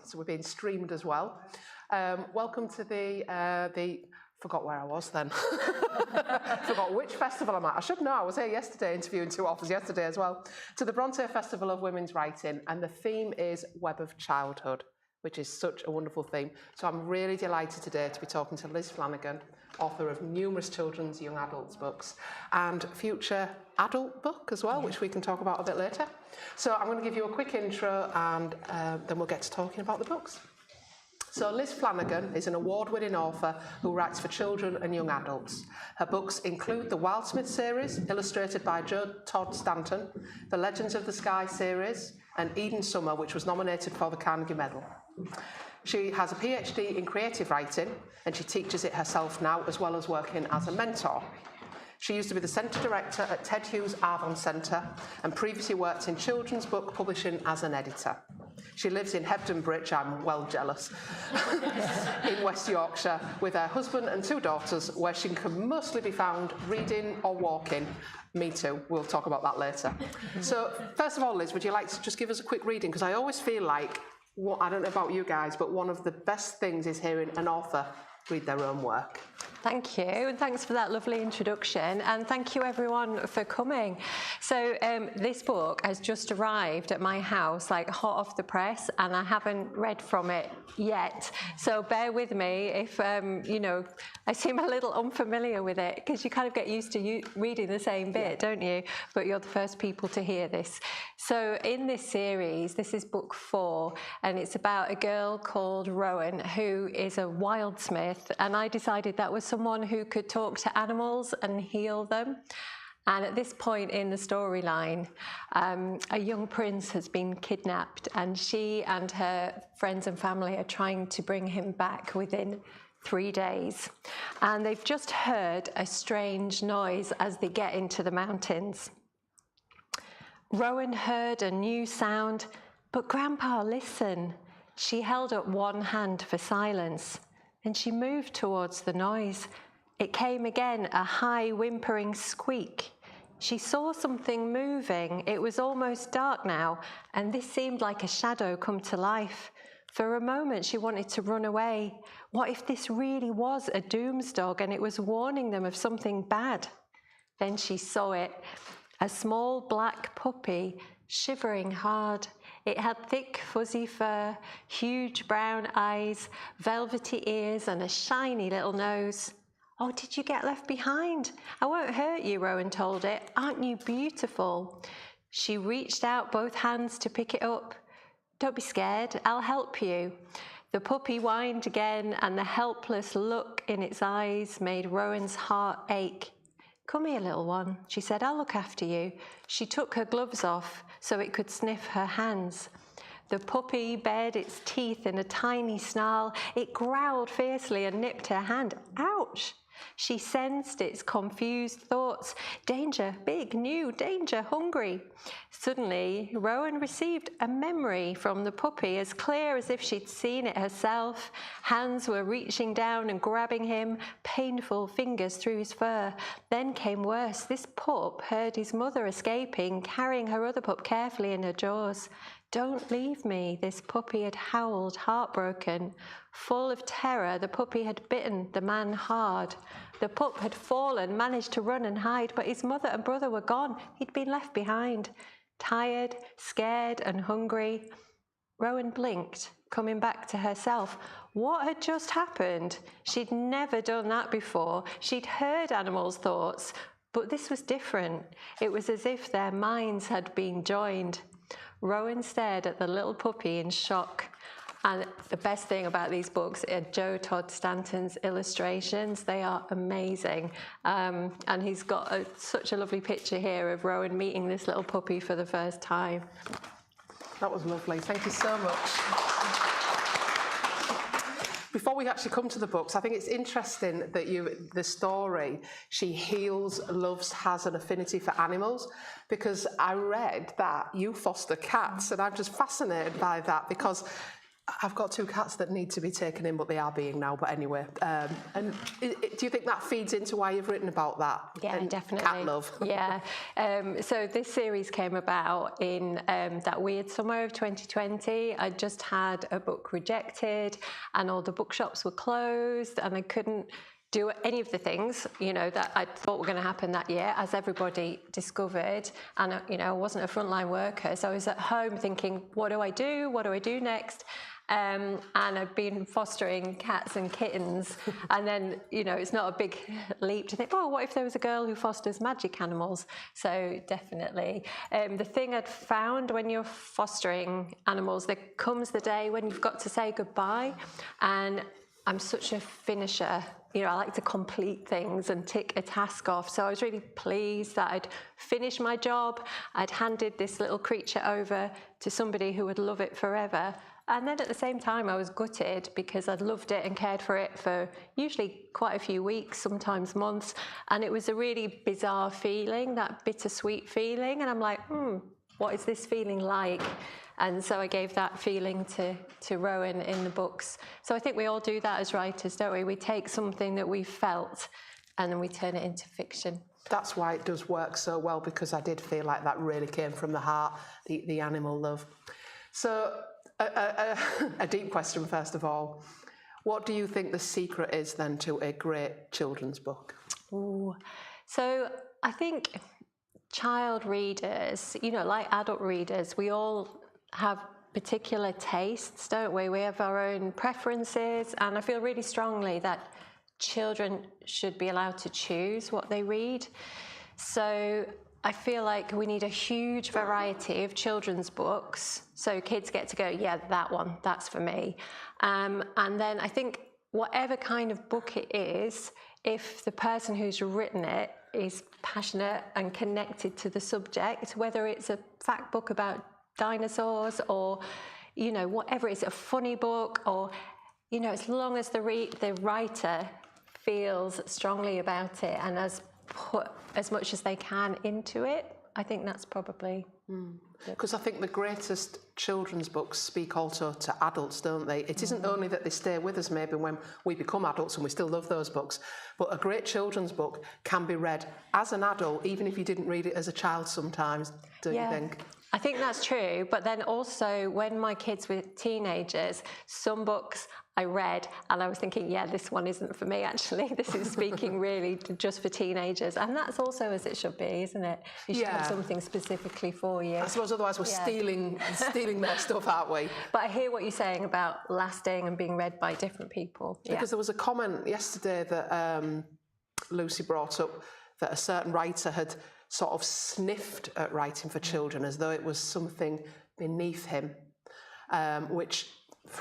so we're being streamed as well. Welcome to the forgot where I was then. Forgot which festival I'm at. I should know, I was here yesterday interviewing two authors yesterday as well. To the Bronte Festival of Women's Writing, and the theme is Web of Childhood, which is such a wonderful theme. So I'm really delighted today to be talking to Liz Flanagan, author of numerous children's, young adults books, and future adult book as well, which we can talk about a bit later. So I'm going to give you a quick intro, and then we'll get to talking about the books. So Liz Flanagan is an award-winning author who writes for children and young adults. Her books include the Wildsmith series, illustrated by Jo Todd Stanton, the Legends of the Sky series, and Eden Summer, which was nominated for the Carnegie Medal. She has a PhD in creative writing, and she teaches it herself now, as well as working as a mentor. She used to be the Centre Director at Ted Hughes Avon Centre, and previously worked in children's book publishing as an editor. She lives in Hebden Bridge, I'm well jealous, in West Yorkshire, with her husband and two daughters, where she can mostly be found reading or walking. Me too, we'll talk about that later. So, first of all, Liz, would you like to just give us a quick reading? Because I always feel like, I don't know about you guys, but one of the best things is hearing an author read their own work. Thank you, and thanks for that lovely introduction, and thank you everyone for coming. So this book has just arrived at my house, like hot off the press, and I haven't read from it yet, so bear with me if you know, I seem a little unfamiliar with it, because you kind of get used to reading the same bit, don't you? But you're the first people to hear this. So in this series, this is book 4, and it's about a girl called Rowan who is a wildsmith, and I decided that was someone who could talk to animals and heal them. And at this point in the storyline, a young prince has been kidnapped, and she and her friends and family are trying to bring him back within 3 days. And they've just heard a strange noise as they get into the mountains. Rowan heard a new sound, but Grandpa, listen. She held up one hand for silence, and she moved towards the noise. It came again, a high whimpering squeak. She saw something moving. It was almost dark now, and this seemed like a shadow come to life. For a moment, she wanted to run away. What if this really was a doomsdog and it was warning them of something bad? Then she saw it, a small black puppy, shivering hard. It had thick, fuzzy fur, huge brown eyes, velvety ears, and a shiny little nose. Oh, did you get left behind? I won't hurt you, Rowan told it. Aren't you beautiful? She reached out both hands to pick it up. Don't be scared, I'll help you. The puppy whined again, and the helpless look in its eyes made Rowan's heart ache. Come here, little one, she said, I'll look after you. She took her gloves off so it could sniff her hands. The puppy bared its teeth in a tiny snarl. It growled fiercely and nipped her hand. Ouch! She sensed its confused thoughts. Danger, big, new, danger, hungry. Suddenly, Rowan received a memory from the puppy, as clear as if she'd seen it herself. Hands were reaching down and grabbing him, painful fingers through his fur. Then came worse. This pup heard his mother escaping, carrying her other pup carefully in her jaws. Don't leave me, this puppy had howled, heartbroken. Full of terror, the puppy had bitten the man hard. The pup had fallen, managed to run and hide, but his mother and brother were gone. He'd been left behind. Tired, scared, and hungry, Rowan blinked, coming back to herself. What had just happened? She'd never done that before. She'd heard animals' thoughts, but this was different. It was as if their minds had been joined. Rowan stared at the little puppy in shock. And the best thing about these books are Jo Todd Stanton's illustrations. They are amazing. And he's got such a lovely picture here of Rowan meeting this little puppy for the first time. That was lovely. Thank you so much. Before we actually come to the books, I think it's interesting that the story, she heals, loves, has an affinity for animals, because I read that you foster cats, and I'm just fascinated by that, because I've got 2 cats that need to be taken in, but they are being now. But anyway, and do you think that feeds into why you've written about that? Yeah, and definitely. Cat love. Yeah. So this series came about in that weird summer of 2020. I just had a book rejected, and all the bookshops were closed, and I couldn't do any of the things, that I thought were going to happen that year, as everybody discovered. And, I wasn't a frontline worker. So I was at home thinking, what do I do? What do I do next? And I'd been fostering cats and kittens. And then, it's not a big leap to think, oh, what if there was a girl who fosters magic animals? So definitely. The thing I'd found when you're fostering animals, there comes the day when you've got to say goodbye. And I'm such a finisher. I like to complete things and tick a task off. So I was really pleased that I'd finished my job. I'd handed this little creature over to somebody who would love it forever. And then at the same time, I was gutted because I'd loved it and cared for it for usually quite a few weeks, sometimes months. And it was a really bizarre feeling, that bittersweet feeling. And I'm like, what is this feeling like? And so I gave that feeling to Rowan in the books. So I think we all do that as writers, don't we? We take something that we felt and then we turn it into fiction. That's why it does work so well, because I did feel like that really came from the heart, the animal love. So a deep question, first of all. What do you think the secret is then to a great children's book? Ooh. So I think child readers, like adult readers, we all have particular tastes, don't we? We have our own preferences, and I feel really strongly that children should be allowed to choose what they read. So I feel like we need a huge variety of children's books, so kids get to go, yeah, that one, that's for me. And then I think whatever kind of book it is, if the person who's written it is passionate and connected to the subject, whether it's a fact book about dinosaurs or, whatever, it's a funny book, or, as long as the writer feels strongly about it and has put as much as they can into it, I think that's probably... Because I think the greatest children's books speak also to adults, don't they? It isn't only that they stay with us maybe when we become adults and we still love those books, but a great children's book can be read as an adult, even if you didn't read it as a child sometimes, don't you think? I think that's true, but then also when my kids were teenagers, some books I read and I was thinking, yeah, this one isn't for me actually. This is speaking really just for teenagers. And that's also as it should be, isn't it? You should have something specifically for you. I suppose otherwise we're stealing their stuff, aren't we? But I hear what you're saying about lasting and being read by different people. Because there was a comment yesterday that Lucy brought up that a certain writer had sort of sniffed at writing for children as though it was something beneath him, which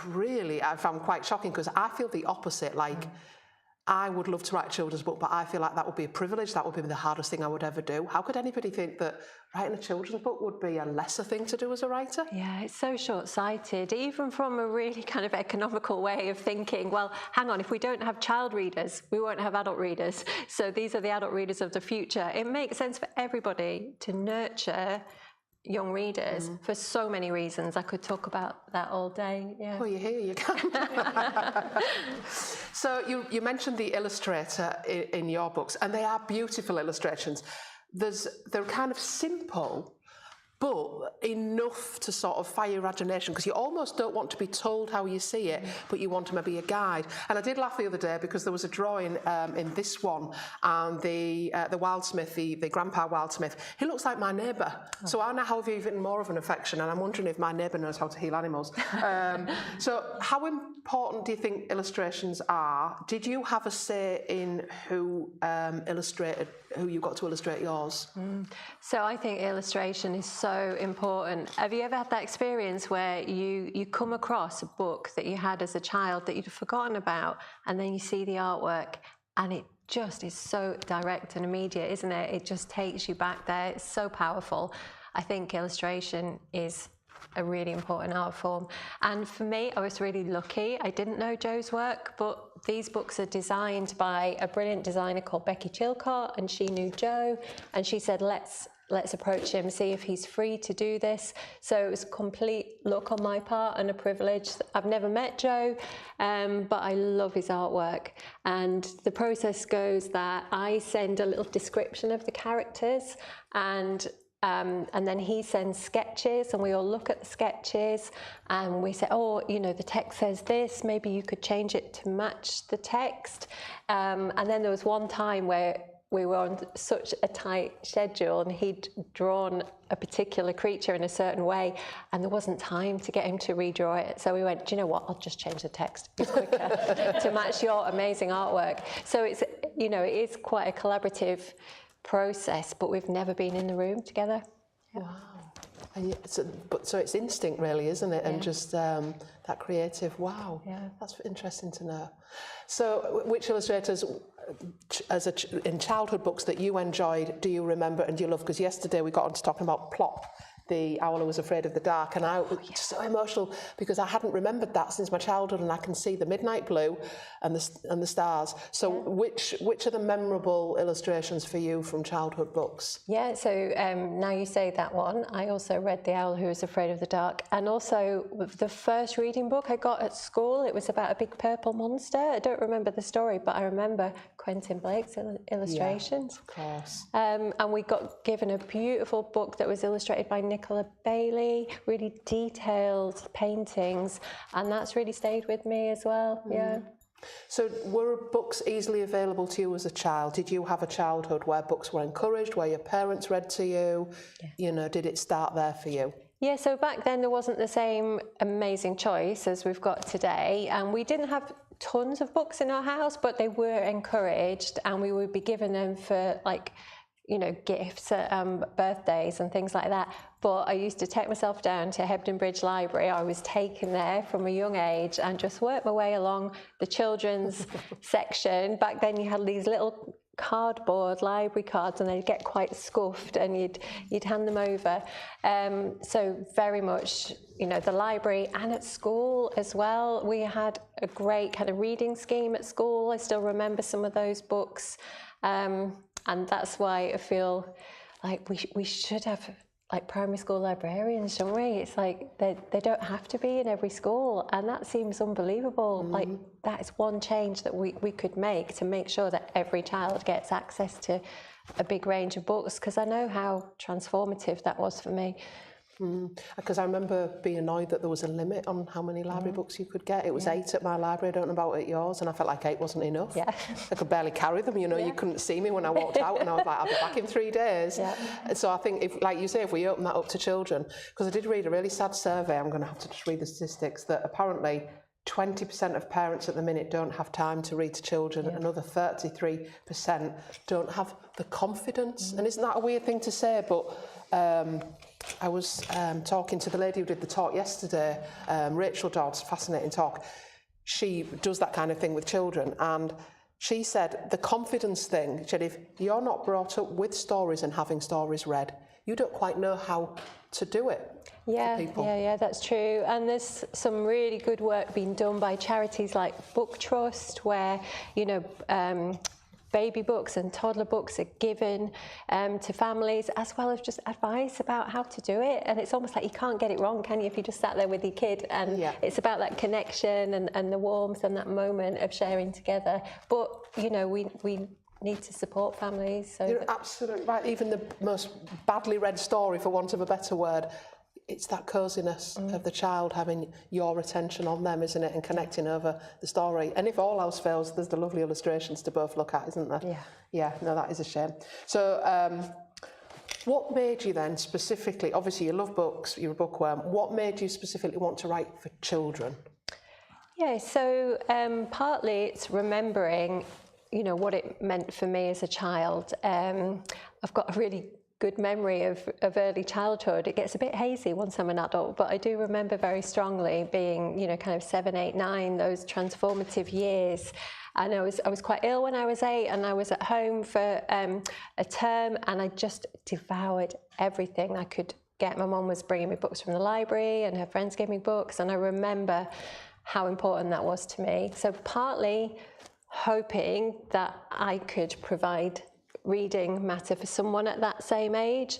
really I found quite shocking, because I feel the opposite. Like, I would love to write a children's book, but I feel like that would be a privilege. That would be the hardest thing I would ever do. How could anybody think that writing a children's book would be a lesser thing to do as a writer? Yeah, it's so short-sighted, even from a really kind of economical way of thinking, well, hang on, if we don't have child readers, we won't have adult readers. So these are the adult readers of the future. It makes sense for everybody to nurture young readers for so many reasons. I could talk about that all day. Yeah. Well, you're here, you can. So you mentioned the illustrator in your books, and they are beautiful illustrations. They're kind of simple, but enough to sort of fire your imagination, because you almost don't want to be told how you see it, but you want to maybe a guide. And I did laugh the other day because there was a drawing in this one, and the Wildsmith, the Grandpa Wildsmith, he looks like my neighbour. Oh. So I now have even more of an affection, and I'm wondering if my neighbour knows how to heal animals. So how important do you think illustrations are? Did you have a say in who you got to illustrate yours? So I think illustration is so important. Have you ever had that experience where you come across a book that you had as a child that you'd forgotten about, and then you see the artwork and it just is so direct and immediate, isn't it? It just takes you back there. It's so powerful. I think illustration is a really important art form. And for me, I was really lucky. I didn't know Jo's work, but these books are designed by a brilliant designer called Becky Chilcott, and she knew Jo, and she said, let's let's approach him, see if he's free to do this. So it was a complete luck on my part and a privilege. I've never met Joe, but I love his artwork. And the process goes that I send a little description of the characters, and then he sends sketches, and we all look at the sketches and we say, oh, you know, the text says this, maybe you could change it to match the text. And then there was one time where we were on such a tight schedule and he'd drawn a particular creature in a certain way and there wasn't time to get him to redraw it. So we went, do you know what, I'll just change the text. It's quicker to match your amazing artwork. So it's, you know, it is quite a collaborative process, but we've never been in the room together. Yeah. Wow. So it's instinct really, isn't it? And just that creative, wow. Yeah. That's interesting to know. So which illustrators in childhood books that you enjoyed do you remember and do you love? Because yesterday we got on to talking about Plop, the owl who was afraid of the dark, and I was so emotional because I hadn't remembered that since my childhood, and I can see the midnight blue and the stars. So which are the memorable illustrations for you from childhood books? Yeah, so now you say that one, I also read The Owl Who Was Afraid of the Dark, and also the first reading book I got at school, it was about a big purple monster. I don't remember the story, but I remember Quentin Blake's illustrations. Yeah, of course. And we got given a beautiful book that was illustrated by Nicola Bailey, really detailed paintings, and that's really stayed with me as well. Yeah. So were books easily available to you as a child? Did you have a childhood where books were encouraged, where your parents read to you? Yeah. You know, did it start there for you? Yeah, so back then there wasn't the same amazing choice as we've got today, and we didn't have tons of books in our house, but they were encouraged, and we would be given them for, like, you know, gifts at birthdays and things like that. But I used to take myself down to Hebden Bridge Library. I was taken there from a young age and just worked my way along the children's section. Back then you had these little cardboard library cards and they'd get quite scuffed and you'd hand them over. So very much, you know, the library, and at school as well. We had a great kind of reading scheme at school. I still remember some of those books. And that's why I feel like we should have like primary school librarians, shouldn't we? It's like they don't have to be in every school, and that seems unbelievable. Like that is one change that we could make to make sure that every child gets access to a big range of books, because I know how transformative that was for me. Because I remember being annoyed that there was a limit on how many library books you could get. It was 8 at my library, I don't know about at yours, and I felt like 8 wasn't enough. Yeah. I could barely carry them, you know, you couldn't see me when I walked out, and I was like, I'll be back in 3 days. Yeah. So I think, if, like you say, if we open that up to children, because I did read a really sad survey, I'm going to have to just read the statistics, that apparently 20% of parents at the minute don't have time to read to children, another 33% don't have the confidence. And isn't that a weird thing to say? But I was talking to the lady who did the talk yesterday, Rachel Dodd's fascinating talk. She does that kind of thing with children, and she said the confidence thing, she said, if you're not brought up with stories and having stories read, you don't quite know how to do it. Yeah, that's true. And there's some really good work being done by charities like Book Trust, where, you know, baby books and toddler books are given to families, as well as just advice about how to do it. And it's almost like you can't get it wrong, can you, if you just sat there with your kid? And it's about that connection and the warmth and that moment of sharing together. But, you know, we need to support families. So you're absolutely right. Even the most badly read story, for want of a better word, it's that coziness of the child having your attention on them, isn't it, and connecting over the story. And if all else fails, there's the lovely illustrations to both look at, isn't there? Yeah, no, that is a shame. So what made you then specifically, obviously you love books, you're a bookworm, what made you specifically want to write for children? Yeah, so partly it's remembering, you know, what it meant for me as a child. I've got a really good memory of early childhood. It gets a bit hazy once I'm an adult, but I do remember very strongly being, you know, kind of 7, 8, 9, those transformative years. And I was quite ill when I was 8, and I was at home for a term, and I just devoured everything I could get. My mum was bringing me books from the library, and her friends gave me books, and I remember how important that was to me. So partly hoping that I could provide reading matter for someone at that same age,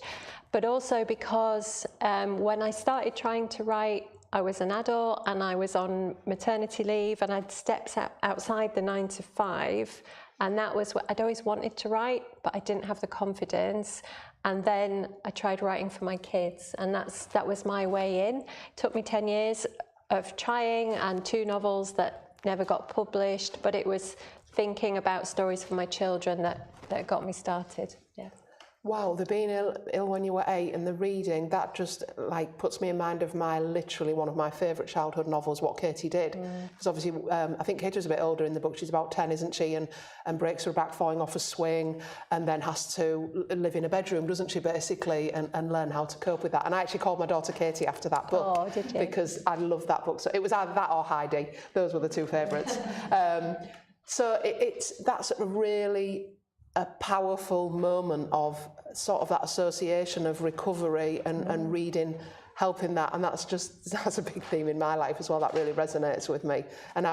but also because when I started trying to write, I was an adult and I was on maternity leave, and I'd stepped outside the 9 to 5, and that was what I'd always wanted to write, but I didn't have the confidence. And then I tried writing for my kids, and that was my way in. It took me 10 years of trying, and 2 novels that never got published, but it was thinking about stories for my children that got me started. Yeah. Wow, the being ill when you were 8 and the reading, that just like puts me in mind of literally one of my favourite childhood novels, What Katie Did. Because obviously, I think Katie was a bit older in the book. She's about 10, isn't she? And breaks her back falling off a swing, and then has to live in a bedroom, doesn't she, basically, and learn how to cope with that. And I actually called my daughter Katie after that book. Oh, did you? Because I loved that book. So it was either that or Heidi. Those were the 2 favourites. So that's really a powerful moment of sort of that association of recovery and reading, helping that, and that's a big theme in my life as well. That really resonates with me, and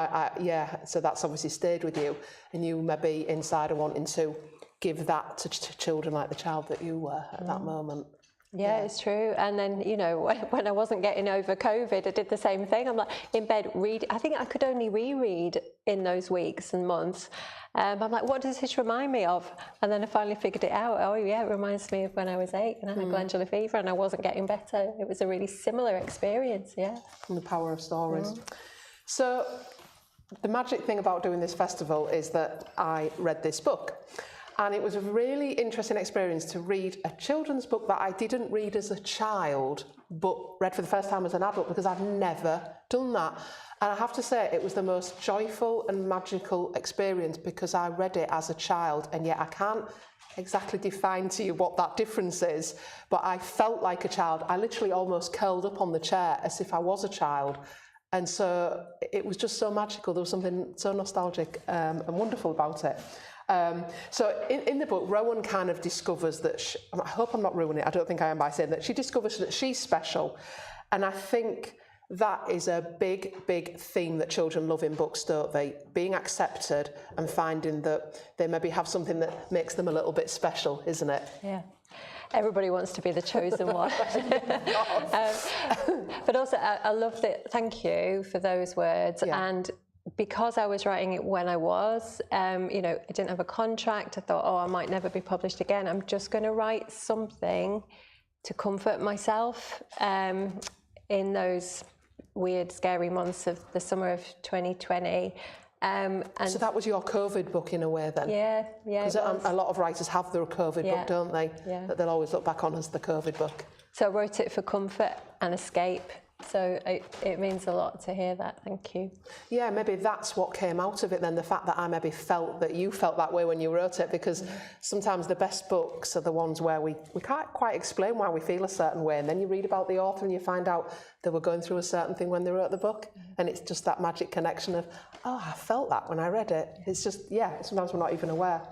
so that's obviously stayed with you, and you maybe inside are wanting to give that to children like the child that you were at that moment. Yeah, it's true. And then, you know, when I wasn't getting over COVID, I did the same thing. I'm like in bed reading. I think I could only reread in those weeks and months. I'm like, what does this remind me of? And then I finally figured it out. Oh, yeah, it reminds me of when I was 8 and I had glandular fever and I wasn't getting better. It was a really similar experience, yeah. And the power of stories. So the magic thing about doing this festival is that I read this book. And it was a really interesting experience to read a children's book that I didn't read as a child, but read for the first time as an adult, because I've never done that. And I have to say, it was the most joyful and magical experience because I read it as a child, and yet I can't exactly define to you what that difference is, but I felt like a child. I literally almost curled up on the chair as if I was a child. And so it was just so magical. There was something so nostalgic and wonderful about it. So in the book, Rowan kind of discovers that, I hope I'm not ruining it, I don't think I am by saying that, she discovers that she's special. And I think that is a big, big theme that children love in books, don't they? Being accepted and finding that they maybe have something that makes them a little bit special, isn't it? Yeah. Everybody wants to be the chosen one. But also, I love that. Thank you for those words. Yeah. And because I was writing it when I was, you know, I didn't have a contract. I thought, oh, I might never be published again. I'm just going to write something to comfort myself in those weird, scary months of the summer of 2020. And so that was your COVID book in a way then? Yeah, yeah. Because a lot of writers have their COVID book, don't they? Yeah. That they'll always look back on as the COVID book. So I wrote it for comfort and escape. So it means a lot to hear that. Thank you. Yeah, maybe that's what came out of it then, the fact that I maybe felt that you felt that way when you wrote it, because sometimes the best books are the ones where we can't quite explain why we feel a certain way, and then you read about the author and you find out they were going through a certain thing when they wrote the book, and it's just that magic connection of, oh, I felt that when I read it. It's just, yeah, sometimes we're not even aware.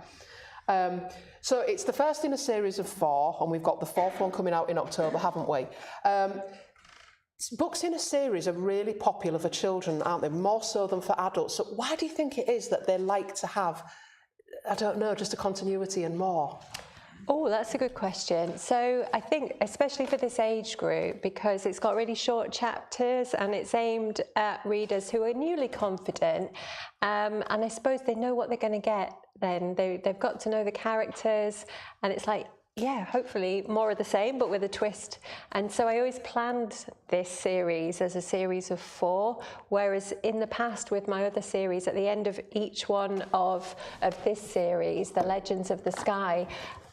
So it's the first in a series of 4, and we've got the 4th one coming out in October, haven't we? Books in a series are really popular for children, aren't they? More so than for adults. So why do you think it is that they like to have, I don't know, just a continuity and more? Oh, that's a good question. So I think, especially for this age group, because it's got really short chapters and it's aimed at readers who are newly confident, and I suppose they know what they're going to get then. They've got to know the characters, and it's like, yeah, hopefully more of the same, but with a twist. And so I always planned this series as a series of 4, whereas in the past with my other series, at the end of each one of this series, The Legends of the Sky,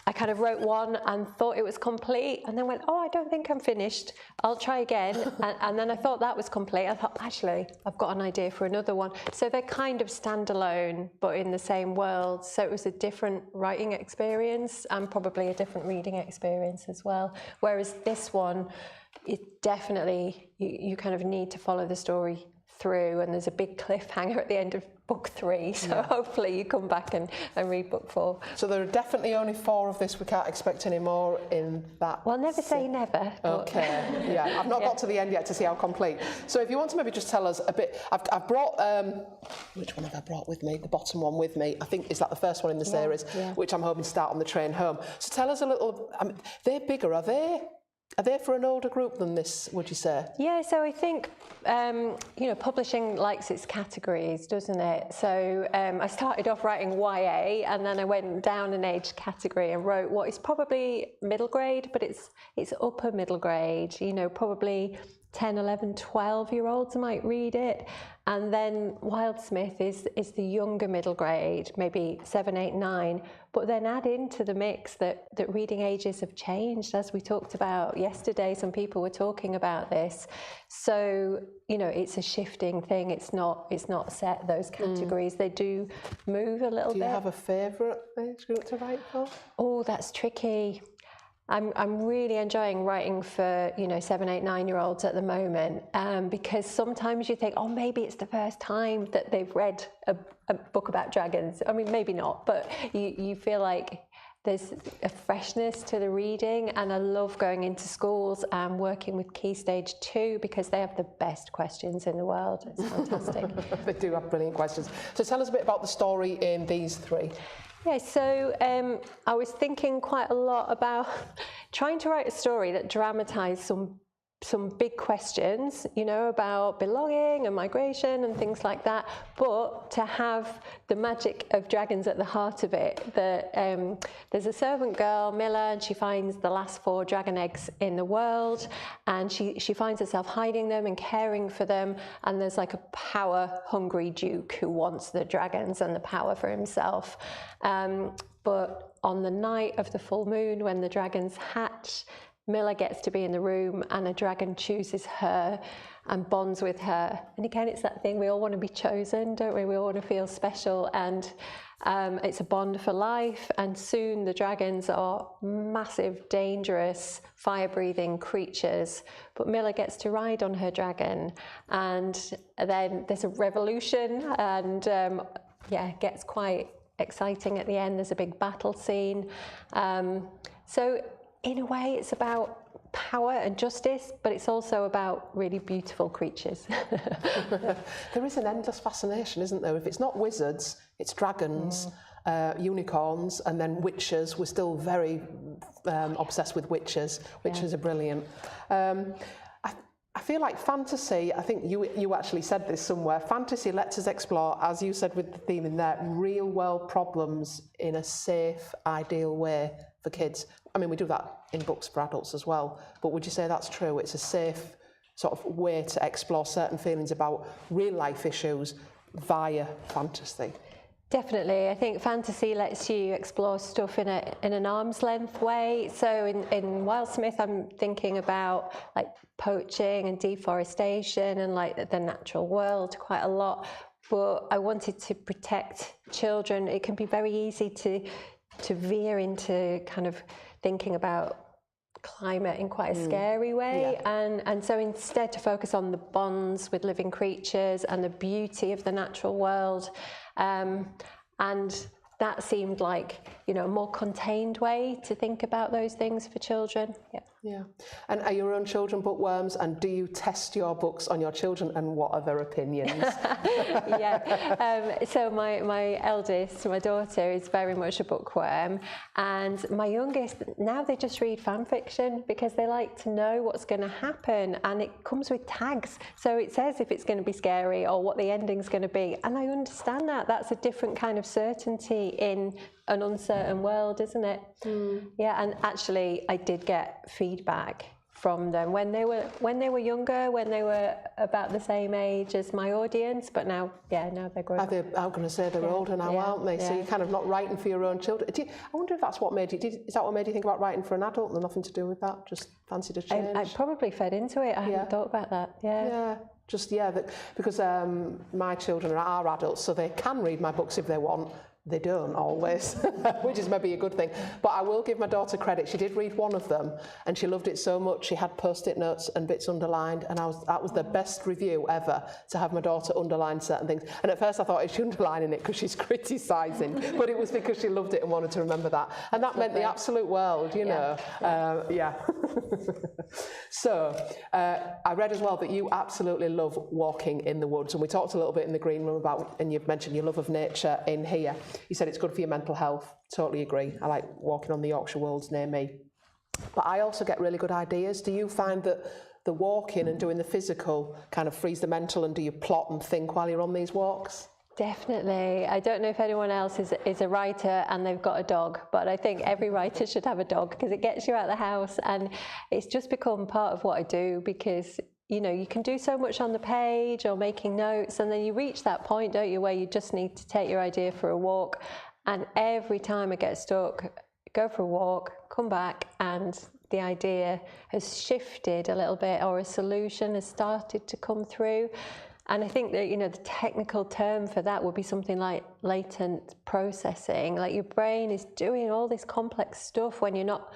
I kind of wrote one and thought it was complete, and then went, oh, I don't think I'm finished. I'll try again. and then I thought that was complete. I thought, actually, I've got an idea for another one. So they're kind of standalone, but in the same world. So it was a different writing experience and probably a different reading experience as well. Whereas this one, it definitely, you kind of need to follow the story through, and there's a big cliffhanger at the end of book 3, so hopefully you come back and read book 4. So there are definitely only 4 of this. We can't expect any more in that. Well, never say never. Okay, yeah, I've not got to the end yet to see how complete. So if you want to maybe just tell us a bit, I've brought, which one have I brought with me? The bottom one with me. I think, is that the first one in the series, which I'm hoping to start on the train home. So tell us a little, I mean, they're bigger, are they? Are they for an older group than this, would you say? Yeah, so I think, publishing likes its categories, doesn't it? So I started off writing YA, and then I went down an age category and wrote what is probably middle grade, but it's upper middle grade, probably 10, 11, 12-year-olds might read it. And then Wildsmith is the younger middle grade, maybe 7, 8, 9. But then add into the mix that reading ages have changed, as we talked about yesterday. Some people were talking about this. So, it's a shifting thing. It's not set, those categories. They do move a little bit. Do you have a favourite age group to write for? Oh, that's tricky. I'm really enjoying writing for 7, 8, 9-year-olds at the moment, because sometimes you think, oh, maybe it's the first time that they've read a book about dragons. I mean, maybe not, but you feel like there's a freshness to the reading, and I love going into schools and working with Key Stage 2 because they have the best questions in the world. It's fantastic. They do have brilliant questions. So tell us a bit about the story in these 3. Yeah, so I was thinking quite a lot about trying to write a story that dramatised some big questions, about belonging and migration and things like that, but to have the magic of dragons at the heart of it. There's a servant girl, Miller, and she finds the last 4 dragon eggs in the world, and she finds herself hiding them and caring for them, and there's like a power-hungry duke who wants the dragons and the power for himself. But on the night of the full moon, when the dragons hatch, Miller gets to be in the room, and a dragon chooses her and bonds with her. And again, it's that thing, we all want to be chosen, don't we? We all want to feel special, and it's a bond for life. And soon the dragons are massive, dangerous, fire-breathing creatures. But Miller gets to ride on her dragon, and then there's a revolution, and it gets quite exciting at the end. There's a big battle scene. So in a way, it's about power and justice, but it's also about really beautiful creatures. There is an endless fascination, isn't there? If it's not wizards, it's dragons, unicorns, and then witches. We're still very obsessed with witches. Witches are brilliant. I feel like fantasy, I think you actually said this somewhere, fantasy lets us explore, as you said with the theme in there, real world problems in a safe, ideal way for kids. I mean, we do that in books for adults as well, but would you say that's true? It's a safe sort of way to explore certain feelings about real life issues via fantasy. Definitely. I think fantasy lets you explore stuff in an arm's length way. So in Wildsmith, I'm thinking about like poaching and deforestation and like the natural world quite a lot. But I wanted to protect children. It can be very easy to veer into kind of thinking about climate in quite a scary way, and so instead to focus on the bonds with living creatures and the beauty of the natural world, and that seemed like a more contained way to think about those things for children. Yeah. And are your own children bookworms, and do you test your books on your children, and what are their opinions? So my eldest, my daughter, is very much a bookworm, and my youngest, now they just read fan fiction because they like to know what's going to happen, and it comes with tags, so it says if it's going to be scary or what the ending's going to be, and I understand that. That's a different kind of certainty in an uncertain world, isn't it? Yeah, and actually I did get feedback from them when they were younger, when they were about the same age as my audience, but now they're grown up. I'm going to say they're older now, aren't they? So you're kind of not writing for your own children. I wonder if that's what made you, is that what made you think about writing for an adult and nothing to do with that? Just fancied a change? I probably fed into it. I hadn't thought about that. Because my children are adults, so they can read my books if they want, they don't always, which is maybe a good thing. But I will give my daughter credit. She did read one of them and she loved it so much. She had post-it notes and bits underlined, and that was the best review ever, to have my daughter underline certain things. And at first I thought, is she underlining it because she's criticising? But it was because she loved it and wanted to remember that. And that meant the absolute world, you know. Yeah. So I read as well that you absolutely love walking in the woods. And we talked a little bit in the green room about, and you've mentioned your love of nature in here. You said it's good for your mental health. Totally agree. I like walking on the Yorkshire Wolds near me. But I also get really good ideas. Do you find that the walking and doing the physical kind of frees the mental, and do you plot and think while you're on these walks? Definitely. I don't know if anyone else is a writer and they've got a dog, but I think every writer should have a dog, because it gets you out of the house, and it's just become part of what I do, because you know, you can do so much on the page or making notes, and then you reach that point, don't you, where you just need to take your idea for a walk. And every time I get stuck, go for a walk, come back, and the idea has shifted a little bit, or a solution has started to come through. And I think that, you know, the technical term for that would be something like latent processing. Like, your brain is doing all this complex stuff when you're not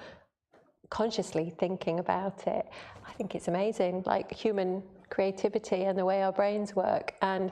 consciously thinking about it. I think it's amazing, like human creativity and the way our brains work. And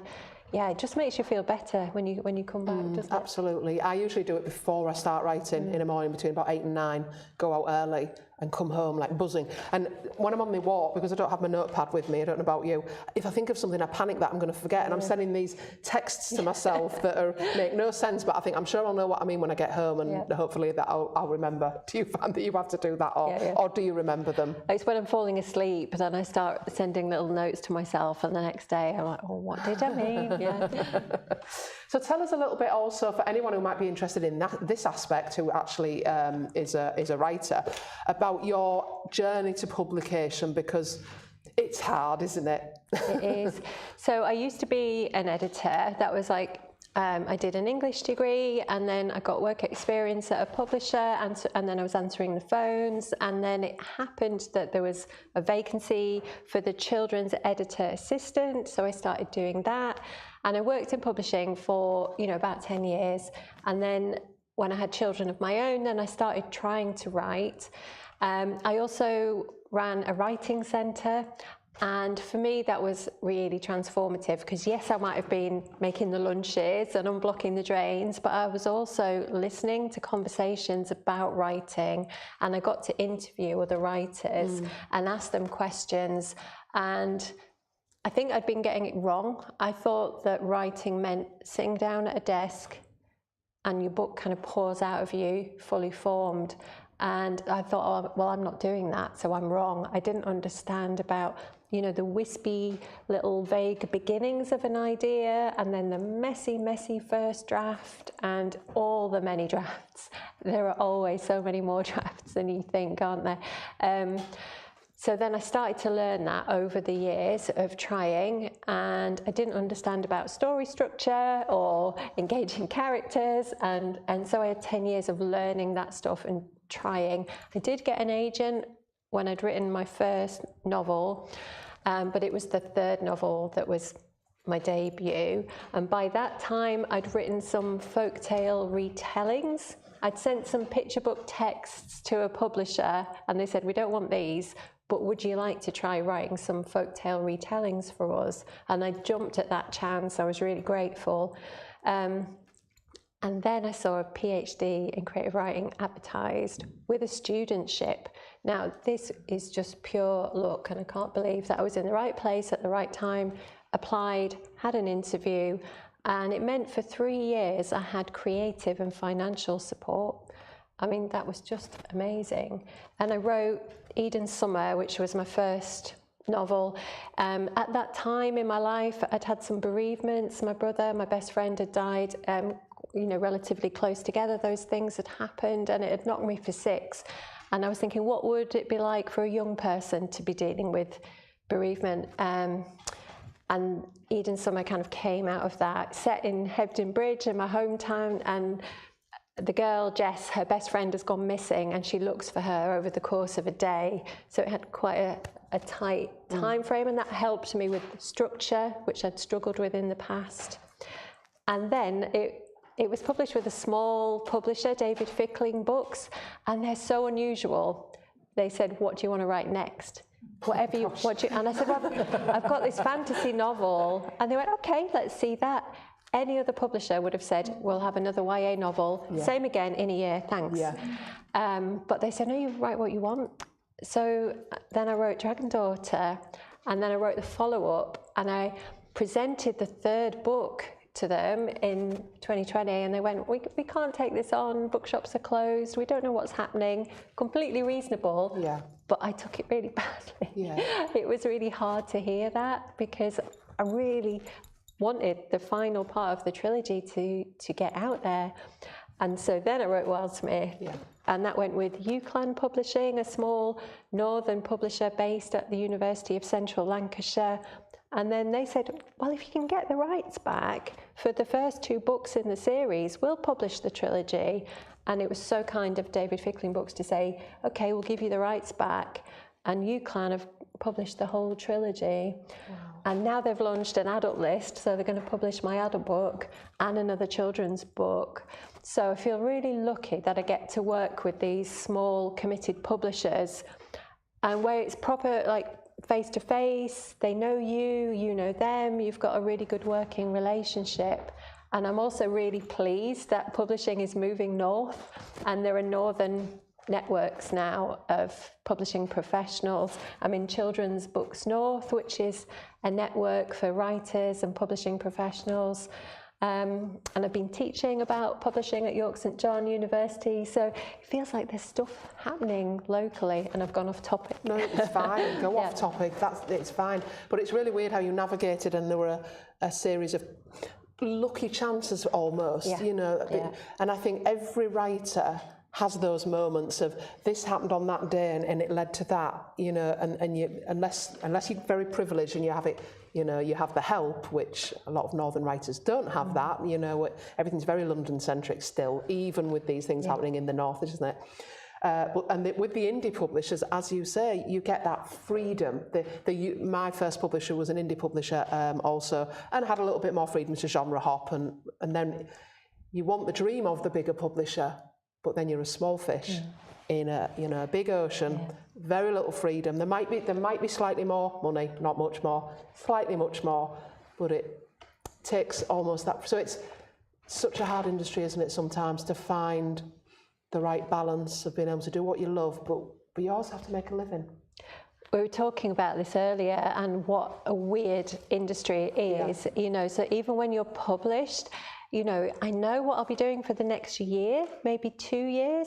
yeah, it just makes you feel better when you come back, doesn't it? Absolutely. I usually do it before I start writing in the morning, between about 8 and 9, go out early and come home like buzzing. And when I'm on my walk, because I don't have my notepad with me, I don't know about you, if I think of something, I panic that I'm going to forget, and I'm sending these texts to myself that make no sense, but I think I'm sure I'll know what I mean when I get home, and hopefully that I'll remember. Do you find that you have to do that, or do you remember them? It's when I'm falling asleep, then I start sending little notes to myself, and the next day I'm like, oh, what did I mean? So tell us a little bit also, for anyone who might be interested in this aspect, who actually is a writer, about your journey to publication, because it's hard, isn't it? It is. So I used to be an editor. That was like, I did an English degree, and then I got work experience at a publisher, and then I was answering the phones, and then it happened that there was a vacancy for the children's editor assistant, so I started doing that, and I worked in publishing for, you know, about 10 years, and then when I had children of my own, then I started trying to write. I also ran a writing centre, and for me that was really transformative, because yes, I might have been making the lunches and unblocking the drains, but I was also listening to conversations about writing, and I got to interview other writers and ask them questions. And I think I'd been getting it wrong. I thought that writing meant sitting down at a desk and your book kind of pours out of you fully formed. And I thought, oh, well, I'm not doing that, so I'm wrong. I didn't understand about, you know, the wispy little vague beginnings of an idea, and then the messy, messy first draft, and all the many drafts. There are always so many more drafts than you think, aren't there? So then I started to learn that over the years of trying, and I didn't understand about story structure or engaging characters, and so I had 10 years of learning that stuff and trying. I did get an agent when I'd written my first novel, but it was the third novel that was my debut, and by that time I'd written some folktale retellings. I'd sent some picture book texts to a publisher, and they said, we don't want these, but would you like to try writing some folktale retellings for us? And I jumped at that chance. I was really grateful. And then I saw a PhD in creative writing advertised with a studentship. Now, this is just pure luck, and I can't believe that I was in the right place at the right time, applied, had an interview, and it meant for 3 years I had creative and financial support. I mean, that was just amazing. And I wrote Eden Summer, which was my first novel. At that time in my life, I'd had some bereavements. My brother, my best friend, had died, you know, relatively close together. Those things had happened, and it had knocked me for 6. And I was thinking, what would it be like for a young person to be dealing with bereavement? And Eden Summer kind of came out of that, set in Hebden Bridge in my hometown, and the girl, Jess, her best friend, has gone missing, and she looks for her over the course of a day. So it had quite a tight time frame, and that helped me with structure, which I'd struggled with in the past. And then it was published with a small publisher, David Fickling Books, and they're so unusual. They said, what do you want to write next? Whatever you, and I said, well, I've got this fantasy novel. And they went, okay, let's see that. Any other publisher would have said, we'll have another YA novel. Yeah. Same again in a year, thanks. Yeah. But they said, no, you write what you want. So then I wrote Dragon Daughter, and then I wrote the follow-up, and I presented the third book to them in 2020, and they went, we can't take this on, bookshops are closed, we don't know what's happening. Completely reasonable. Yeah. But I took it really badly. Yeah. It was really hard to hear that, because I really wanted the final part of the trilogy to get out there. And so then I wrote Wildsmith, yeah. And that went with UCLan Publishing, a small northern publisher based at the University of Central Lancashire. And then they said, well, if you can get the rights back for the first 2 books in the series, we'll publish the trilogy. And it was so kind of David Fickling Books to say, okay, we'll give you the rights back. And UCLan have published the whole trilogy. Wow. And now they've launched an adult list, so they're going to publish my adult book and another children's book. So I feel really lucky that I get to work with these small committed publishers, and where it's proper, like, face-to-face, they know you, you know them, you've got a really good working relationship. And I'm also really pleased that publishing is moving north, and there are northern networks now of publishing professionals. I'm in Children's Books North, which is a network for writers and publishing professionals. And I've been teaching about publishing at York St John University, so it feels like there's stuff happening locally, and I've gone off topic. No, it's fine. Go off topic. It's fine. But it's really weird how you navigated, and there were a series of lucky chances almost, you know. Yeah. And I think every writer has those moments of this happened on that day and it led to that, you know, and you, unless you're very privileged and you have it, you know, you have the help, which a lot of northern writers don't have that, you know, everything's very London-centric still, even with these things happening in the north, isn't it? With the indie publishers, as you say, you get that freedom. My first publisher was an indie publisher also, and had a little bit more freedom to genre hop, and then you want the dream of the bigger publisher, but then you're a small fish in a big ocean, very little freedom. There might be slightly more money, not much more, slightly much more, but it takes almost that. So it's such a hard industry, isn't it, sometimes, to find the right balance of being able to do what you love, but you also have to make a living. We were talking about this earlier, and what a weird industry it is, you know, so even when you're published, you know, I know what I'll be doing for the next year, maybe 2 years.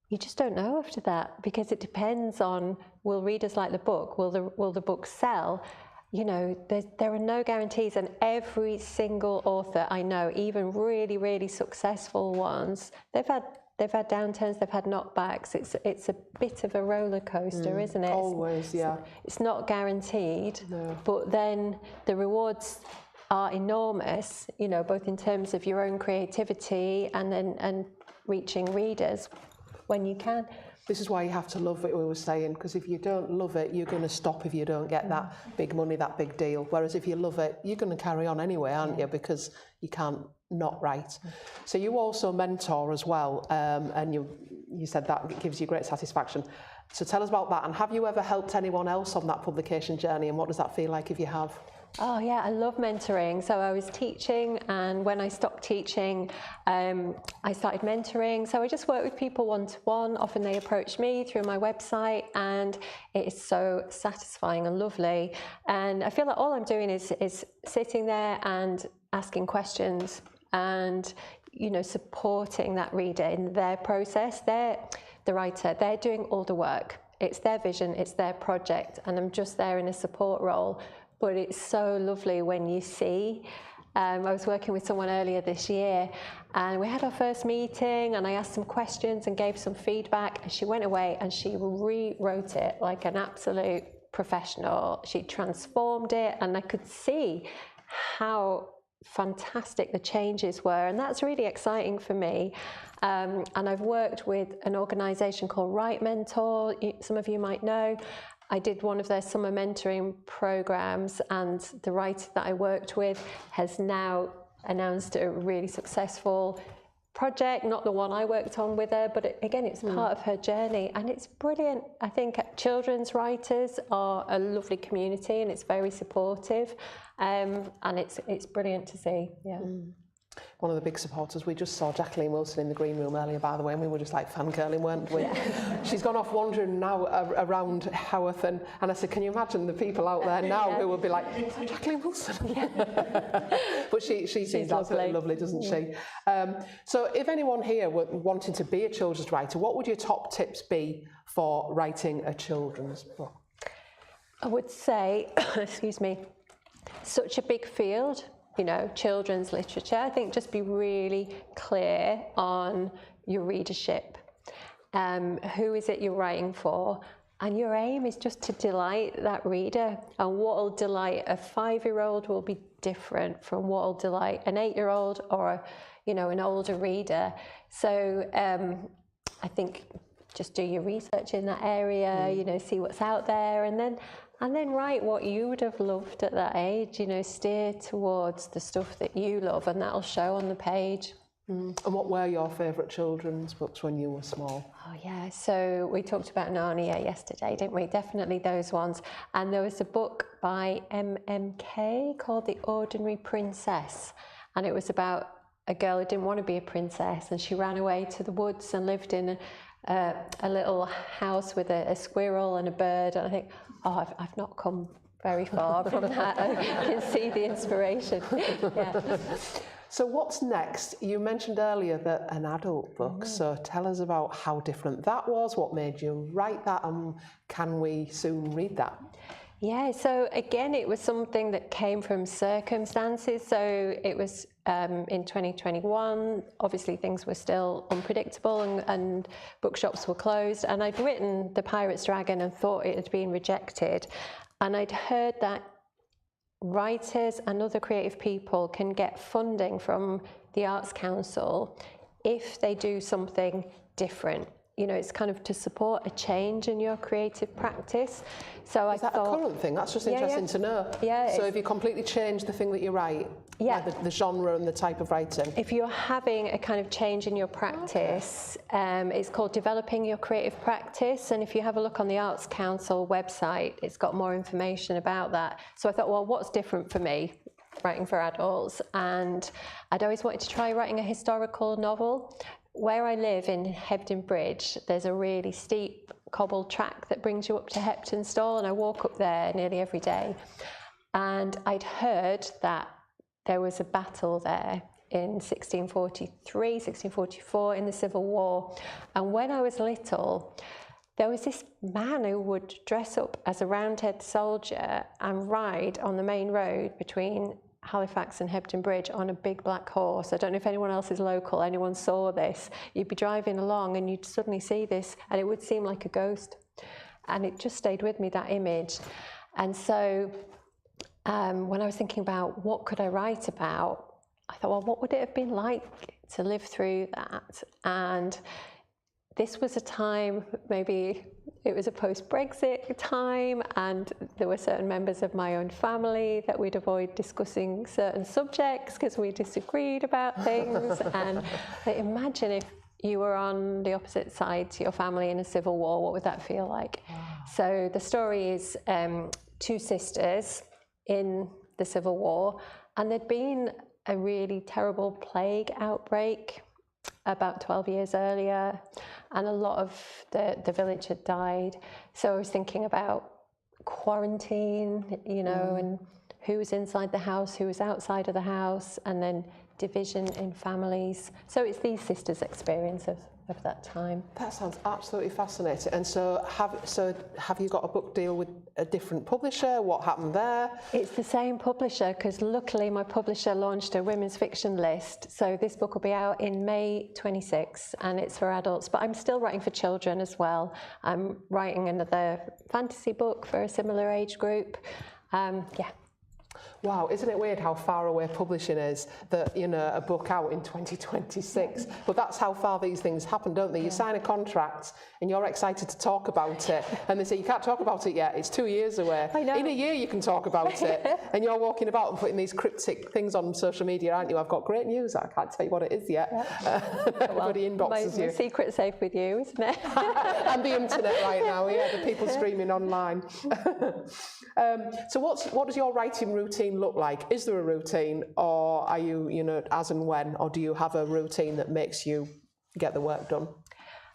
You just don't know after that, because it depends on, will readers like the book? Will the book sell? You know, there are no guarantees, and every single author I know, even really, really successful ones, they've had downturns, they've had knockbacks. It's a bit of a roller coaster, isn't it? Always, It's not guaranteed, no. But then the rewards are enormous, you know, both in terms of your own creativity and reaching readers when you can. This is why you have to love it, we were saying, because if you don't love it, you're going to stop if you don't get that big money, that big deal. Whereas if you love it, you're going to carry on anyway, aren't you? Because you can't not write. So you also mentor as well, and you said that gives you great satisfaction. So tell us about that, and have you ever helped anyone else on that publication journey, and what does that feel like if you have? Oh yeah, I love mentoring. So I was teaching, and when I stopped teaching, I started mentoring. So I just work with people one-to-one. Often they approach me through my website, and it is so satisfying and lovely. And I feel like all I'm doing is sitting there and asking questions, and, you know, supporting that reader in their process. They're the writer, they're doing all the work. It's their vision, it's their project, and I'm just there in a support role. But it's so lovely when you see. I was working with someone earlier this year, and we had our first meeting, and I asked some questions and gave some feedback, and she went away and she rewrote it like an absolute professional. She transformed it, and I could see how fantastic the changes were, and that's really exciting for me. And I've worked with an organisation called Write Mentor, some of you might know. I did one of their summer mentoring programs, and the writer that I worked with has now announced a really successful project, not the one I worked on with her, but again, it's part of her journey, and it's brilliant. I think children's writers are a lovely community, and it's very supportive, and it's brilliant to see. Yeah. One of the big supporters, we just saw Jacqueline Wilson in the green room earlier, by the way, and we were just like fangirling, weren't we? Yeah. She's gone off wandering now around Haworth, and I said, can you imagine the people out there now who will be like, is that Jacqueline Wilson? But she seems absolutely lovely, doesn't she? So if anyone here were wanting to be a children's writer, what would your top tips be for writing a children's book? I would say, excuse me, such a big field. You know, children's literature. I think just be really clear on your readership. Who is it you're writing for? And your aim is just to delight that reader. And what will delight a 5-year-old will be different from what will delight an 8-year-old or, you know, an older reader. So I think just do your research in that area, you know, see what's out there, and then write what you would have loved at that age, you know, steer towards the stuff that you love, and that'll show on the page. And what were your favourite children's books when you were small? Oh yeah, so we talked about Narnia yesterday, didn't we? Definitely those ones. And there was a book by MMK called The Ordinary Princess, and it was about a girl who didn't want to be a princess, and she ran away to the woods and lived in a little house with a squirrel and a bird, and I think, oh, I've not come very far from that. I can see the inspiration. Yeah. So what's next? You mentioned earlier that an adult book, so tell us about how different that was, what made you write that, and can we soon read that? Yeah, so again, it was something that came from circumstances. So it was in 2021, obviously things were still unpredictable, and bookshops were closed, and I'd written The Pirate's Dragon and thought it had been rejected, and I'd heard that writers and other creative people can get funding from the Arts Council if they do something different. You know, it's kind of to support a change in your creative practice. So Is that a current thing? That's just interesting to know. Yeah. So if you completely change the thing that you write, like the genre and the type of writing. If you're having a kind of change in your practice, it's called Developing Your Creative Practice. And if you have a look on the Arts Council website, it's got more information about that. So I thought, well, what's different for me writing for adults? And I'd always wanted to try writing a historical novel. Where I live in Hebden Bridge, there's a really steep cobbled track that brings you up to Hepton Stall, and I walk up there nearly every day. And I'd heard that there was a battle there in 1643, 1644 in the Civil War. And when I was little, there was this man who would dress up as a Roundhead soldier and ride on the main road between Halifax and Hebden Bridge on a big black horse. I don't know if anyone else is local, anyone saw this. You'd be driving along and you'd suddenly see this, and it would seem like a ghost. And it just stayed with me, that image. And so when I was thinking about what could I write about, I thought, well, what would it have been like to live through that? And this was a time, maybe it was a post-Brexit time, and there were certain members of my own family that we'd avoid discussing certain subjects because we disagreed about things. And imagine if you were on the opposite side to your family in a civil war, what would that feel like? Wow. So the story is 2 sisters in the Civil War, and there'd been a really terrible plague outbreak about 12 years earlier, and a lot of the village had died. So I was thinking about quarantine, you know, and who was inside the house, who was outside of the house, and then division in families. So it's these sisters' experience of that time. That sounds absolutely fascinating. And so have you got a book deal with a different publisher? What happened there? It's the same publisher, because luckily my publisher launched a women's fiction list. So this book will be out in May 26, and it's for adults, but I'm still writing for children as well. I'm writing another fantasy book for a similar age group. Yeah. Wow, isn't it weird how far away publishing is, that, you know, a book out in 2026? But that's how far these things happen, don't they? You sign a contract and you're excited to talk about it, and they say you can't talk about it yet, it's 2 years away. I know. In a year you can talk about it, and you're walking about and putting these cryptic things on social media, aren't you? I've got great news, I can't tell you what it is yet. Everybody inboxes you. My secret's safe with you, isn't it? And the internet right now, yeah, the people streaming online. So what does your writing routine look like? Is there a routine, or are you, you know, as and when, or do you have a routine that makes you get the work done?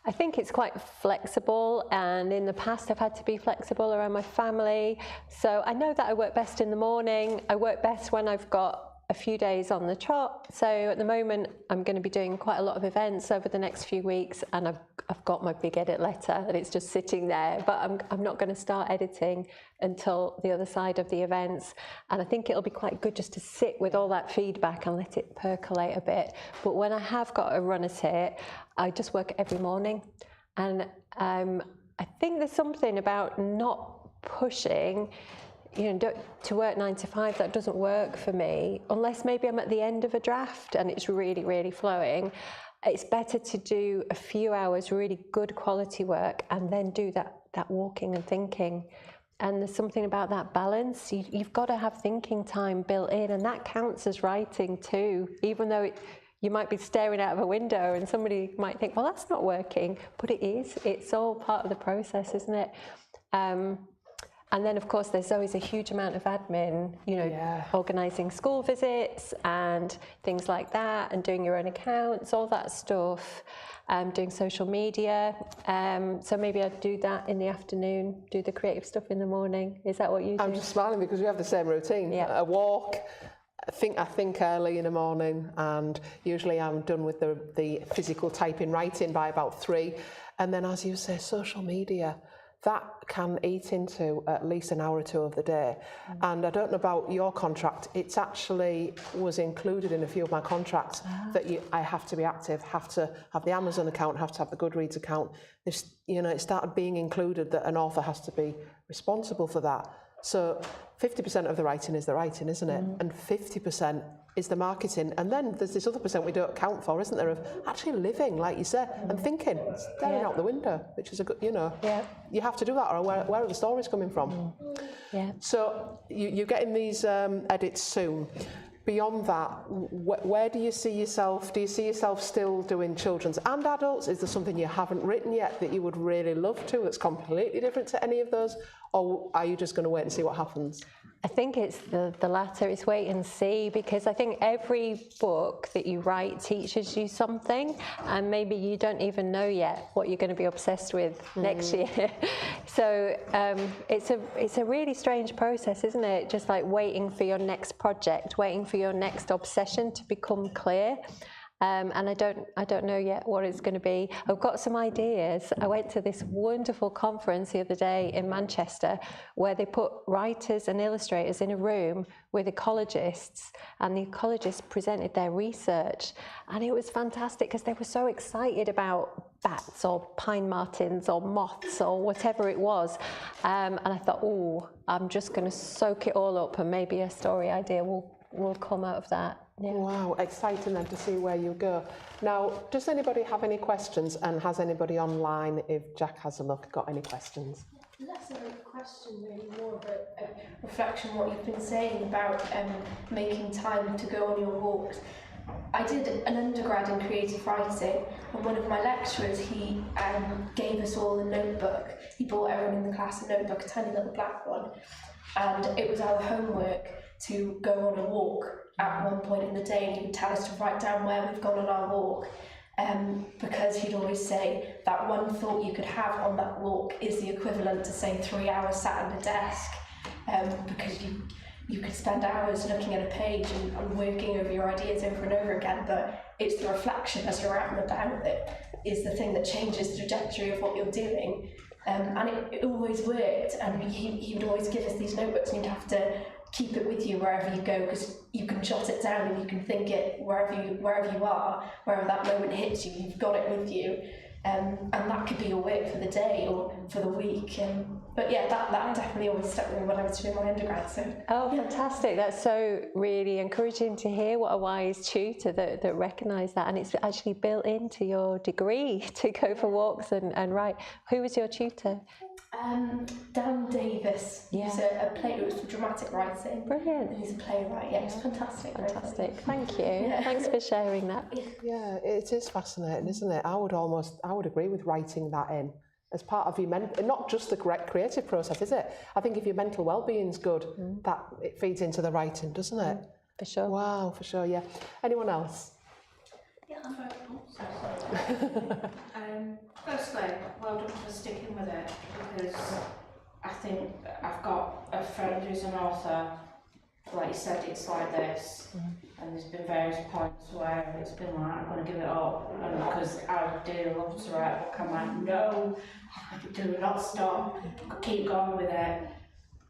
I think it's quite flexible, and in the past I've had to be flexible around my family. So I know that I work best in the morning. I work best when I've got a few days on the trot. So at the moment I'm going to be doing quite a lot of events over the next few weeks, and I've got my big edit letter and it's just sitting there, but I'm not going to start editing until the other side of the events. And I think it'll be quite good just to sit with all that feedback and let it percolate a bit. But when I have got a run at it, I just work every morning. And I think there's something about not pushing, you know, to work 9 to 5, that doesn't work for me, unless maybe I'm at the end of a draft and it's really, really flowing. It's better to do a few hours really good quality work and then do that walking and thinking. And there's something about that balance. You've got to have thinking time built in, and that counts as writing too, even though you might be staring out of a window and somebody might think, well, that's not working, but it is. It's all part of the process, isn't it? And then, of course, there's always a huge amount of admin, you know, organising school visits and things like that, and doing your own accounts, all that stuff, doing social media. So maybe I'd do that in the afternoon, do the creative stuff in the morning. Is that what you do? I'm just smiling because we have the same routine. Yeah. A walk. I think early in the morning, and usually I'm done with the physical typing, writing by about 3. And then, as you say, social media, that can eat into at least an hour or 2 of the day. And I don't know about your contract, it's actually was included in a few of my contracts that I have to be active, have to have the Amazon account, have to have the Goodreads account. You know, it started being included that an author has to be responsible for that. So 50% of the writing is the writing, isn't it? And 50% is the marketing. And then there's this other percent we don't account for, isn't there, of actually living, like you said, and thinking, staring out the window, which is a good, you know, you have to do that, or where are the stories coming from? So you're getting these edits soon. Beyond that, where do you see yourself? Do you see yourself still doing children's and adults? Is there something you haven't written yet that you would really love to, that's completely different to any of those? Or are you just going to wait and see what happens? I think it's the latter. It's wait and see, because I think every book that you write teaches you something, and maybe you don't even know yet what you're going to be obsessed with next year. So it's a really strange process, isn't it? Just like waiting for your next project, waiting for your next obsession to become clear. And I don't know yet what it's going to be. I've got some ideas. I went to this wonderful conference the other day in Manchester where they put writers and illustrators in a room with ecologists, and the ecologists presented their research, and it was fantastic because they were so excited about bats or pine martens or moths or whatever it was. And I thought, oh, I'm just going to soak it all up, and maybe a story idea will come out of that. Yeah. Wow, exciting then to see where you go. Now, does anybody have any questions, and has anybody online, if Jack has a look, got any questions? Less of a question, really, more of a reflection on what you've been saying about making time to go on your walks. I did an undergrad in creative writing, and one of my lecturers, he gave us all a notebook. He bought everyone in the class a notebook, a tiny little black one, and it was our homework to go on a walk at one point in the day, and he would tell us to write down where we've gone on our walk, because he'd always say that one thought you could have on that walk is the equivalent to, say, 3 hours sat at a desk, because you could spend hours looking at a page and working over your ideas over and over again, but it's the reflection as you're out and about that is the thing that changes the trajectory of what you're doing. And it always worked, and he would always give us these notebooks, and you'd have to keep it with you wherever you go, because you can jot it down and you can think it wherever you are, wherever that moment hits you, you've got it with you. and that could be your work for the day or for the week. But yeah, that definitely always stuck with me when I was doing my undergrad. So oh, fantastic! That's so really encouraging to hear. What a wise tutor that recognised that, and it's actually built into your degree to go for walks and write. Who was your tutor? Dan Davis. Yeah. He's a playwright. It was for dramatic writing. Brilliant. And he's a playwright. Yeah, it's fantastic. Fantastic. Thank you. Thanks for sharing that. Yeah, it is fascinating, isn't it? I would agree with writing that in as part of your not just the creative process, is it? I think if your mental well-being's good, that it feeds into the writing, doesn't it? For sure. Wow, for sure. Yeah. Anyone else? Yeah, firstly, well done for sticking with it, because I think I've got a friend who's an author, like you said, it's like this, and there's been various points where it's been like, I'm going to give it up, and because I do love to write a book, I'm like, no, do not stop, keep going with it.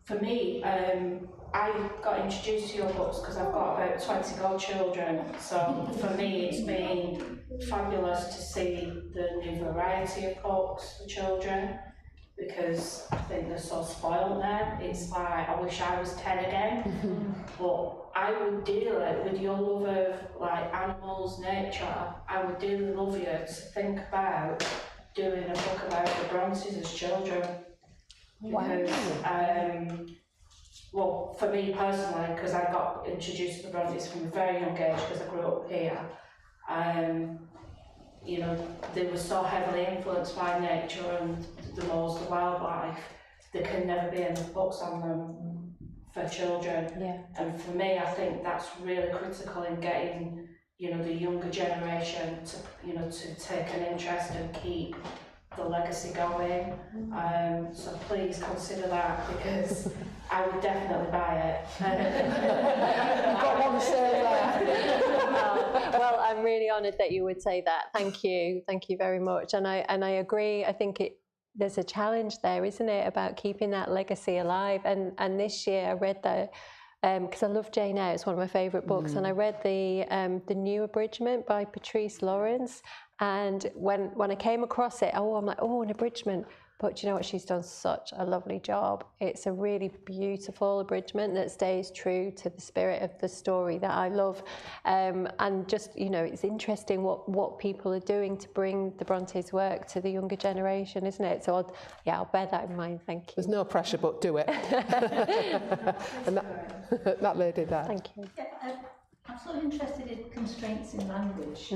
For me, I got introduced to your books because I've got about 20 godchildren, so for me it's been fabulous to see the new variety of books for children, because I think they're so spoiled now. It's like, I wish I was 10 again, but I would deal it with your love of like animals, nature. I would dearly love you to think about doing a book about the Brontes as children. Because, well, for me personally, because I got introduced to the Brontes from a very young age because I grew up here, you know, they were so heavily influenced by nature and the laws of wildlife. There can never be enough books on them for children. Yeah. And for me, I think that's really critical in getting, you know, the younger generation to, you know, to take an interest and keep the legacy going. So please consider that, because I would definitely buy it. You've got one sale there. Well, I'm really honoured that you would say that. Thank you very much. And I agree. I think there's a challenge there, isn't it, about keeping that legacy alive. And this year I read because I love Jane Eyre, it's one of my favourite books, and I read the new abridgment by Patrice Lawrence. And when I came across it, I'm like, an abridgment. But you know what? She's done such a lovely job. It's a really beautiful abridgment that stays true to the spirit of the story that I love. And just, you know, it's interesting what people are doing to bring the Brontes' work to the younger generation, isn't it? So I'll bear that in mind. Thank you. There's no pressure, but do it. And that lady there. Thank you. Yeah, I'm sort of interested in constraints in language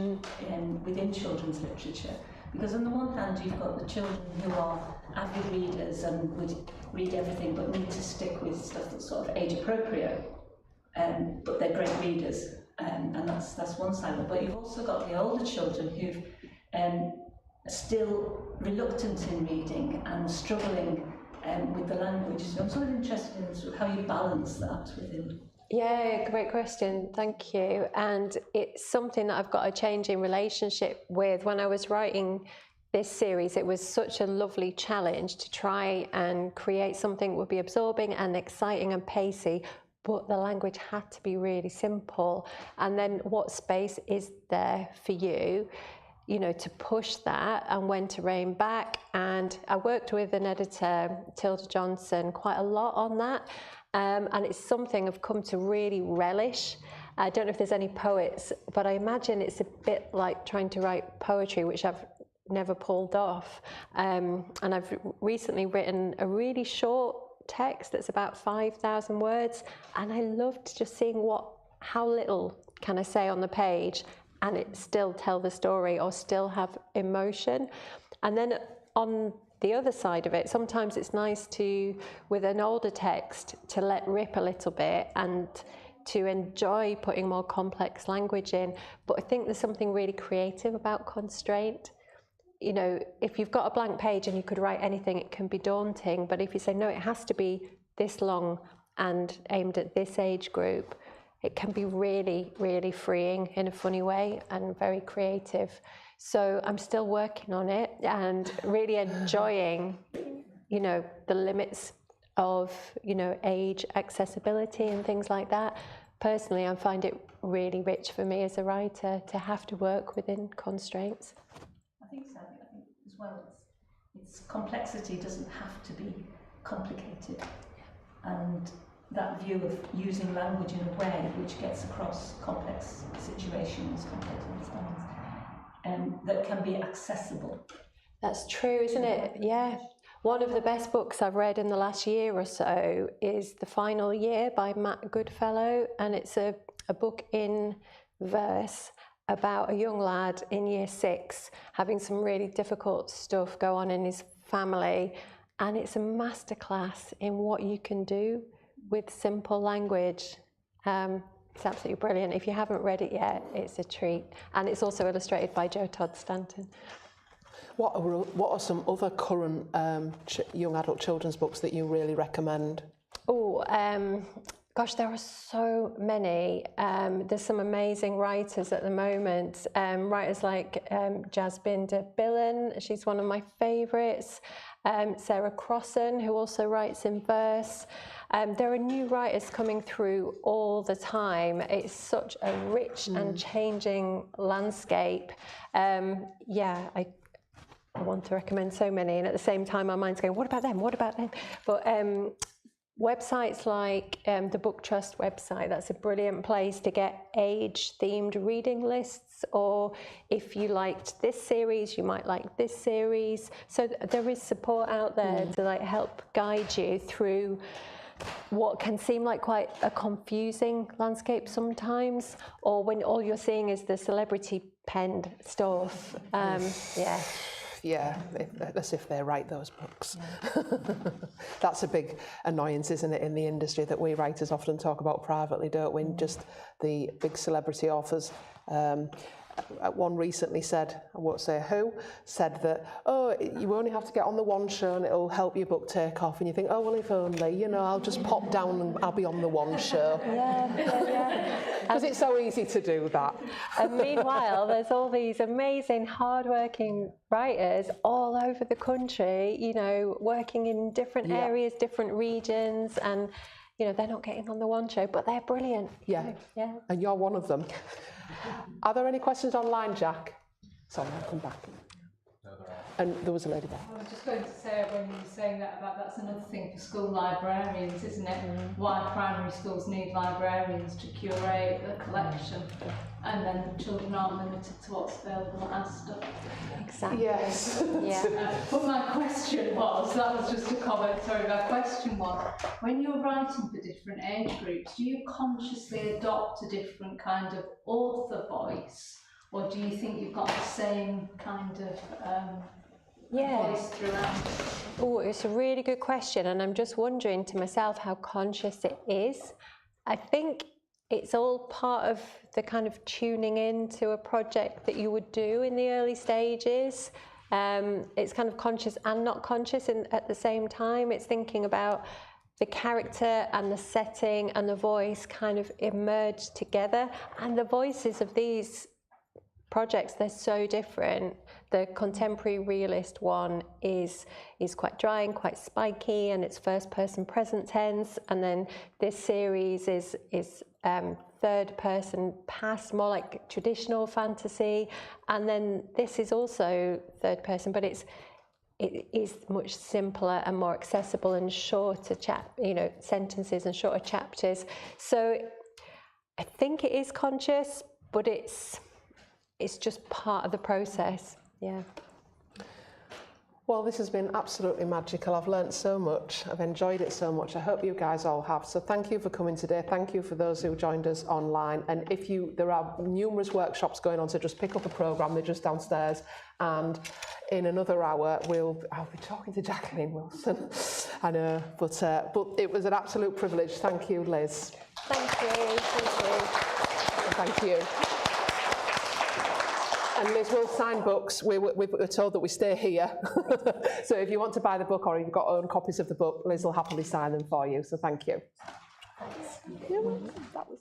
within children's literature, because on the one hand you've got the children who are avid readers and would read everything but need to stick with stuff that's sort of age appropriate, but they're great readers, and that's one side of it. But you've also got the older children who are still reluctant in reading and struggling with the language. So I'm sort of interested in sort of how you balance that within. Yeah, great question. Thank you. And it's something that I've got a changing relationship with. When I was writing this series, it was such a lovely challenge to try and create something that would be absorbing and exciting and pacey, but the language had to be really simple. And then what space is there for you, you know, to push that, and when to rein back. And I worked with an editor, Tilda Johnson, quite a lot on that. And it's something I've come to really relish. I don't know if there's any poets, but I imagine it's a bit like trying to write poetry, which I've never pulled off. And I've recently written a really short text that's about 5,000 words, and I loved just seeing how little can I say on the page and it still tell the story or still have emotion. And then on the other side of it, sometimes it's nice to, with an older text, to let rip a little bit and to enjoy putting more complex language in. But I think there's something really creative about constraint. You know, if you've got a blank page and you could write anything, it can be daunting. But if you say, no, it has to be this long and aimed at this age group, it can be really, really freeing in a funny way and very creative. So I'm still working on it and really enjoying, you know, the limits of, you know, age accessibility and things like that. Personally, I find it really rich for me as a writer to have to work within constraints. I think so. I think well. Its complexity doesn't have to be complicated, and that view of using language in a way which gets across complex situations, complex understandings, that can be accessible. That's true, isn't it? Yeah. One of the best books I've read in the last year or so is The Final Year by Matt Goodfellow, and it's a book in verse about a young lad in year 6 having some really difficult stuff go on in his family, and it's a masterclass in what you can do with simple language. It's absolutely brilliant. If you haven't read it yet, it's a treat, and it's also illustrated by Joe Todd Stanton. What are some other current young adult children's books that you really recommend? Oh, gosh, there are so many. There's some amazing writers at the moment. Writers like Jasbinder Billen, she's one of my favourites. Sarah Crossan, who also writes in verse. There are new writers coming through all the time. It's such a rich and changing landscape. I want to recommend so many, and at the same time, my mind's going, what about them? What about them? But websites like the Book Trust website, that's a brilliant place to get age-themed reading lists, or if you liked this series, you might like this series. So there is support out there to like help guide you through what can seem like quite a confusing landscape sometimes, or when all you're seeing is the celebrity-penned stuff. Yeah, as if they write those books. That's a big annoyance, isn't it, in the industry, that we writers often talk about privately, don't we? Just the big celebrity authors. One recently said, I won't say who, said that, oh, you only have to get on the one show and it'll help your book take off. And you think, oh, well, if only, you know, I'll just pop down and I'll be on the one show. Yeah. Because it's so easy to do that. And meanwhile, there's all these amazing, hardworking writers all over the country, you know, working in different areas, different regions, and, you know, they're not getting on the one show, but they're brilliant. Yeah. Yeah. And you're one of them. Are there any questions online, Jack? Sorry, I'll come back. And there was a lady there. I was just going to say, when you were saying that, about that's another thing for school librarians, isn't it? Why primary schools need librarians to curate the collection, and then the children aren't limited to what's available as stuff. Exactly. Yes. Yeah. But my question was, that was just a comment, sorry, my question was, when you're writing for different age groups, do you consciously adopt a different kind of author voice, or do you think you've got the same kind of voice throughout? Oh, it's a really good question, and I'm just wondering to myself how conscious it is. I think it's all part of the kind of tuning in to a project that you would do in the early stages. It's kind of conscious and not conscious at the same time. It's thinking about the character and the setting and the voice kind of emerge together, and the voices of these projects, they're so different. The contemporary realist one is quite dry and quite spiky, and it's first person present tense, and then this series is third person past, more like traditional fantasy, and then this is also third person, but it is much simpler and more accessible and shorter sentences and shorter chapters. So I think it is conscious, but it's just part of the process. Yeah. Well, this has been absolutely magical. I've learnt so much. I've enjoyed it so much. I hope you guys all have. So thank you for coming today. Thank you for those who joined us online. And there are numerous workshops going on, so just pick up a programme. They're just downstairs. And in another hour, I'll be talking to Jacqueline Wilson. I know, but it was an absolute privilege. Thank you, Liz. Thank you. Thank you. And Liz will sign books. We were told that we stay here. So if you want to buy the book, or if you've got own copies of the book, Liz will happily sign them for you. So thank you. You're welcome. That was